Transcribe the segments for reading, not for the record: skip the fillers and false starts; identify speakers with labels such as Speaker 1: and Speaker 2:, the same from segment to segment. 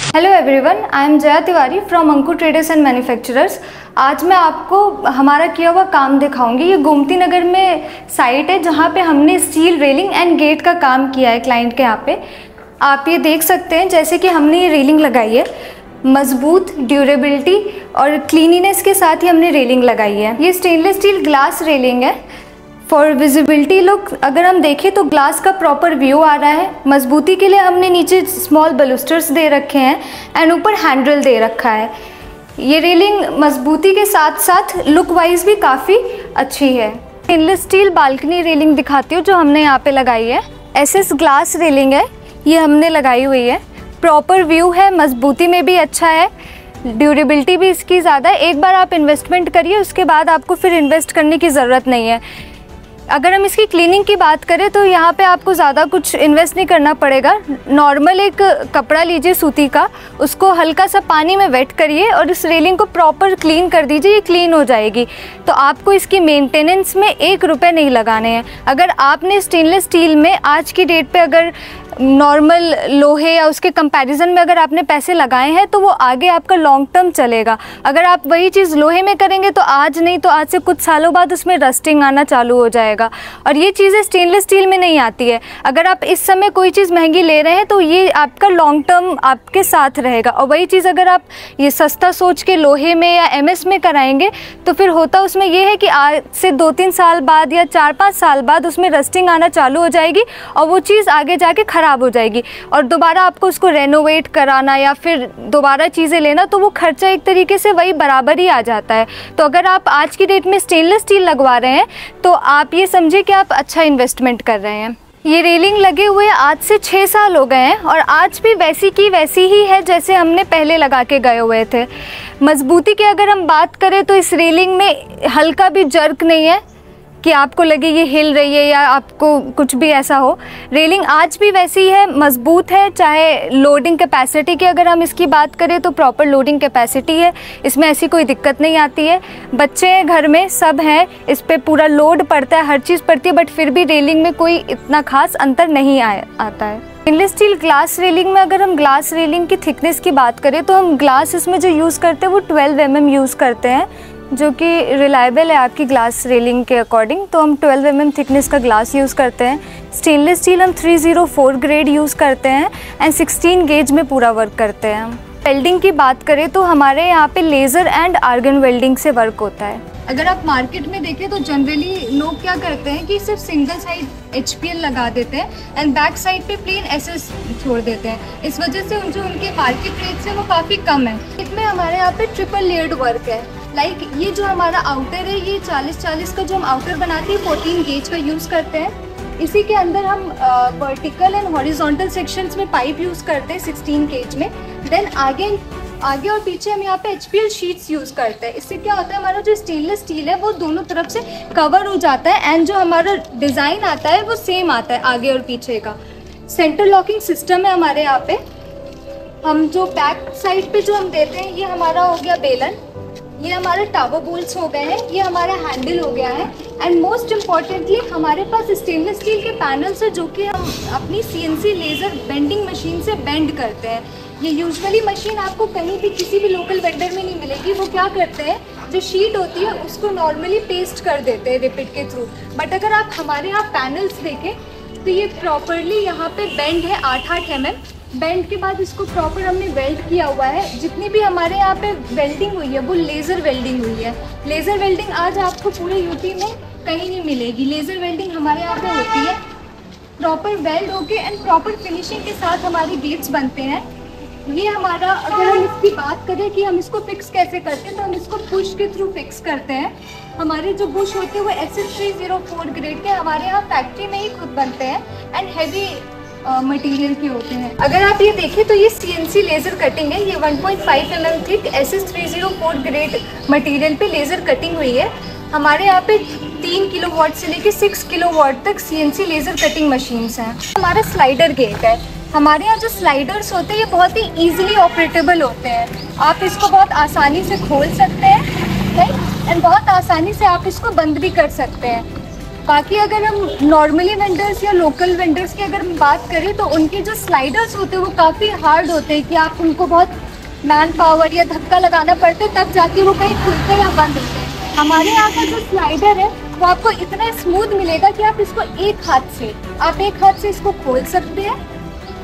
Speaker 1: Hello everyone, I am Jaya Tiwari from Ankur traders and manufacturers. आज मैं आपको हमारा किया हुआ काम दिखाऊंगी। ये गोमती नगर में साइट है जहाँ पे हमने स्टील रेलिंग एंड गेट का काम किया है क्लाइंट के यहाँ पे। आप ये देख सकते हैं जैसे कि हमने ये रेलिंग लगाई है, मजबूत, ड्यूरेबिलिटी और क्लीनिनेस के साथ ही हमने रेलिंग लगाई है। ये स्टेनलेस स्टील ग्लास रेलिंग है। फॉर विजिबिलिटी लुक अगर हम देखें तो ग्लास का प्रॉपर व्यू आ रहा है। मजबूती के लिए हमने नीचे स्मॉल बलूस्टर्स दे रखे हैं एंड ऊपर हैंडल दे रखा है। ये रेलिंग मजबूती के साथ साथ लुक वाइज भी काफ़ी अच्छी है। स्टेनलेस स्टील बालकनी रेलिंग दिखाती हूँ जो हमने यहाँ पे लगाई है। एसएस ग्लास रेलिंग है, ये हमने लगाई हुई है। प्रॉपर व्यू है, मजबूती में भी अच्छा है, ड्यूरेबिलिटी भी इसकी ज़्यादा है। एक बार आप इन्वेस्टमेंट करिए, उसके बाद आपको फिर इन्वेस्ट करने की ज़रूरत नहीं है। अगर हम इसकी क्लीनिंग की बात करें तो यहाँ पे आपको ज़्यादा कुछ इन्वेस्ट नहीं करना पड़ेगा। नॉर्मल एक कपड़ा लीजिए सूती का, उसको हल्का सा पानी में वेट करिए और इस रेलिंग को प्रॉपर क्लीन कर दीजिए, ये क्लीन हो जाएगी। तो आपको इसकी मेंटेनेंस में 1 रुपये नहीं लगाने हैं। अगर आपने स्टेनलेस स्टील में आज की डेट पे अगर नॉर्मल लोहे या उसके कंपैरिजन में अगर आपने पैसे लगाए हैं तो वो आगे आपका लॉन्ग टर्म चलेगा। अगर आप वही चीज़ लोहे में करेंगे तो आज नहीं तो आज से कुछ सालों बाद उसमें रस्टिंग आना चालू हो जाएगा और ये चीज़ें स्टेनलेस स्टील में नहीं आती है। अगर आप इस समय कोई चीज़ महंगी ले रहे हैं तो ये आपका लॉन्ग टर्म आपके साथ रहेगा। और वही चीज़ अगर आप ये सस्ता सोच के लोहे में या एमएस में कराएंगे तो फिर होता उसमें ये है कि आज से 2-3 साल बाद या 4-5 साल बाद उसमें रस्टिंग आना चालू हो जाएगी और वो चीज़ आगे जाके ख़राब हो जाएगी और दोबारा आपको उसको रेनोवेट कराना या फिर दोबारा चीज़ें लेना, तो वो खर्चा एक तरीके से वही बराबर ही आ जाता है। तो अगर आप आज की डेट में स्टेनलेस स्टील लगवा रहे हैं तो आप ये समझिए कि आप अच्छा इन्वेस्टमेंट कर रहे हैं। ये रेलिंग लगे हुए आज से 6 साल हो गए हैं और आज भी वैसी की वैसी ही है जैसे हमने पहले लगा के गए हुए थे। मजबूती की अगर हम बात करें तो इस रेलिंग में हल्का भी जर्क नहीं है कि आपको लगे ये हिल रही है या आपको कुछ भी ऐसा हो। रेलिंग आज भी वैसी है, मजबूत है। चाहे लोडिंग कैपेसिटी की अगर हम इसकी बात करें तो प्रॉपर लोडिंग कैपेसिटी है, इसमें ऐसी कोई दिक्कत नहीं आती है। बच्चे हैं घर में, सब हैं, इस पर पूरा लोड पड़ता है, हर चीज़ पड़ती है, बट फिर भी रेलिंग में कोई इतना खास अंतर नहीं आता है। स्टेनलेस स्टील ग्लास रेलिंग में अगर हम ग्लास रेलिंग की थिकनेस की बात करें तो हम ग्लास इसमें जो यूज़ करते हैं वो 12 mm यूज़ करते हैं, जो कि रिलायबल है आपकी ग्लास रेलिंग के अकॉर्डिंग। तो हम 12 mm थिकनेस का ग्लास यूज़ करते हैं। स्टेनलेस स्टील हम 304 ग्रेड यूज़ करते हैं एंड 16 गेज में पूरा वर्क करते हैं। वेल्डिंग की बात करें तो हमारे यहाँ पे लेज़र एंड आर्गन वेल्डिंग से वर्क होता है। अगर आप मार्केट में देखें तो जनरली लोग क्या करते हैं कि सिर्फ सिंगल साइड HPL लगा देते हैं एंड बैक साइड पे प्लेन SS छोड़ देते हैं। इस वजह से जो उनके मार्केट रेट्स है वो काफ़ी कम है। इसमें हमारे यहाँ पे ट्रिपल लेयर्ड वर्क है। लाइक ये जो हमारा आउटर है, ये 40-40 का जो हम आउटर बनाते हैं 14 गेज का यूज़ करते हैं। इसी के अंदर हम वर्टिकल एंड हॉरिजॉन्टल सेक्शंस में पाइप यूज़ करते हैं 16 गेज में। देन आगे और पीछे हम यहाँ पे HPL शीट्स यूज़ करते हैं। इससे क्या होता है, हमारा जो स्टेनलेस स्टील है वो दोनों तरफ से कवर हो जाता है एंड जो हमारा डिज़ाइन आता है वो सेम आता है आगे और पीछे का। सेंटर लॉकिंग सिस्टम है हमारे यहाँ पे। हम जो बैक साइड पे जो हम देते हैं, ये हमारा हो गया बेलन, ये हमारे टावर बोल्ट्स हो गए हैं, ये हमारा हैंडल हो गया है एंड मोस्ट इम्पॉर्टेंटली हमारे पास स्टेनलेस स्टील के पैनल्स है जो कि हम अपनी CNC लेज़र बेंडिंग मशीन से बेंड करते हैं। ये यूजुअली मशीन आपको कहीं भी किसी भी लोकल वेंडर में नहीं मिलेगी। वो क्या करते हैं, जो शीट होती है उसको नॉर्मली पेस्ट कर देते हैं रिपिट के थ्रू, बट अगर आप हमारे यहाँ पैनल्स देखें तो ये प्रॉपरली यहाँ पे बेंड है 8-8 mm। बेंड के बाद इसको प्रॉपर हमने वेल्ड किया हुआ है। जितनी भी हमारे यहाँ पे वेल्डिंग हुई है वो लेज़र वेल्डिंग हुई है। लेज़र वेल्डिंग आज आपको पूरे यूपी में कहीं नहीं मिलेगी। लेज़र वेल्डिंग हमारे यहाँ पे होती है, प्रॉपर वेल्ड होके एंड प्रॉपर फिनिशिंग के साथ हमारी गेट्स बनते हैं। ये हमारा, अगर हम इसकी बात करें कि हम इसको फिक्स कैसे करते हैं तो हम इसको पुश के थ्रू फिक्स करते हैं। हमारे जो बुश होते हैं वो SS 304 ग्रेड के हमारे यहाँ फैक्ट्री में ही खुद बनते हैं एंड हैवी मटेरियल के होते हैं। अगर आप ये देखें तो ये CNC लेज़र कटिंग है। ये 1.5 mm thick SS 304 grade material पे लेज़र कटिंग हुई है। हमारे यहाँ पे 3 किलोवाट से लेके 6 किलोवाट तक CNC लेज़र कटिंग मशीन्स हैं। हमारा स्लाइडर गेट है। हमारे यहाँ जो स्लाइडर्स होते हैं ये बहुत ही ईजिली ऑपरेटेबल होते हैं। आप इसको बहुत आसानी से खोल सकते हैं, राइट, एंड बहुत आसानी से आप इसको बंद भी कर सकते हैं। बाकी अगर हम नॉर्मली वेंडर्स या लोकल वेंडर्स की अगर हम बात करें तो उनके जो स्लाइडर्स होते हैं वो काफ़ी हार्ड होते हैं कि आप उनको बहुत मैन पावर या धक्का लगाना पड़ता है तब जाके वो कहीं खुलते या बंद होते हैं। हमारे यहाँ का जो स्लाइडर है वो आपको इतना स्मूथ मिलेगा कि आप इसको एक हाथ से इसको खोल सकते हैं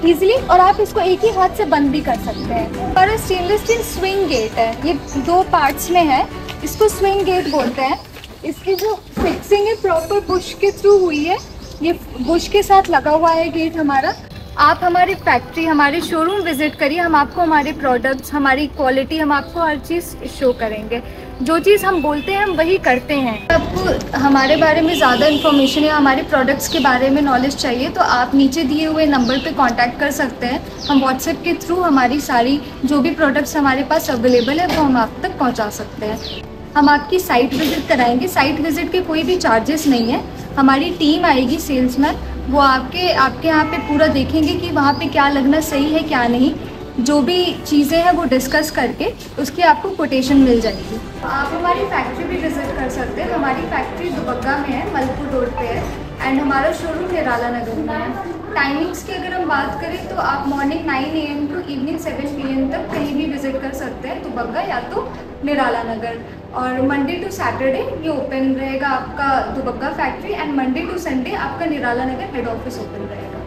Speaker 1: इजीली और आप इसको एक ही हाथ से बंद भी कर सकते हैं। और स्टेनलेस स्टील स्विंग गेट है, ये 2 पार्ट्स में है, इसको स्विंग गेट बोलते हैं। इसकी जो फिक्सिंग है प्रॉपर बुश के थ्रू हुई है, ये बुश के साथ लगा हुआ है गेट हमारा। आप हमारी फैक्ट्री, हमारे शोरूम विजिट करिए, हम आपको हमारे प्रोडक्ट्स, हमारी क्वालिटी, हम आपको हर चीज़ शो करेंगे। जो चीज़ हम बोलते हैं हम वही करते हैं। आपको हमारे बारे में ज़्यादा इन्फॉर्मेशन या हमारे प्रोडक्ट्स के बारे में नॉलेज चाहिए तो आप नीचे दिए हुए नंबर पे कांटेक्ट कर सकते हैं। हम व्हाट्सएप के थ्रू हमारी सारी जो भी प्रोडक्ट्स हमारे पास अवेलेबल है वो हम आप तक पहुँचा सकते हैं। हम आपकी साइट विज़िट कराएंगे, साइट विज़िट के कोई भी चार्जेस नहीं है। हमारी टीम आएगी सेल्समैन, वो आपके यहाँ पे पूरा देखेंगे कि वहाँ पे क्या लगना सही है क्या नहीं, जो भी चीज़ें हैं वो डिस्कस करके उसकी आपको कोटेशन मिल जाएगी। आप हमारी फैक्ट्री भी विज़िट कर सकते हैं। हमारी फैक्ट्री दुबग्गा में है, मलपुर रोड पे है एंड हमारा शोरूम निराला नगर में है। टाइमिंग्स की अगर हम बात करें तो आप morning 9 AM to evening 7 PM तक कहीं भी विज़िट कर सकते हैं, दुबग्गा या तो निराला नगर। और मंडे टू सैटरडे ये ओपन रहेगा आपका Dubagga factory and Monday to Sunday आपका Nirala Nagar head office open रहेगा।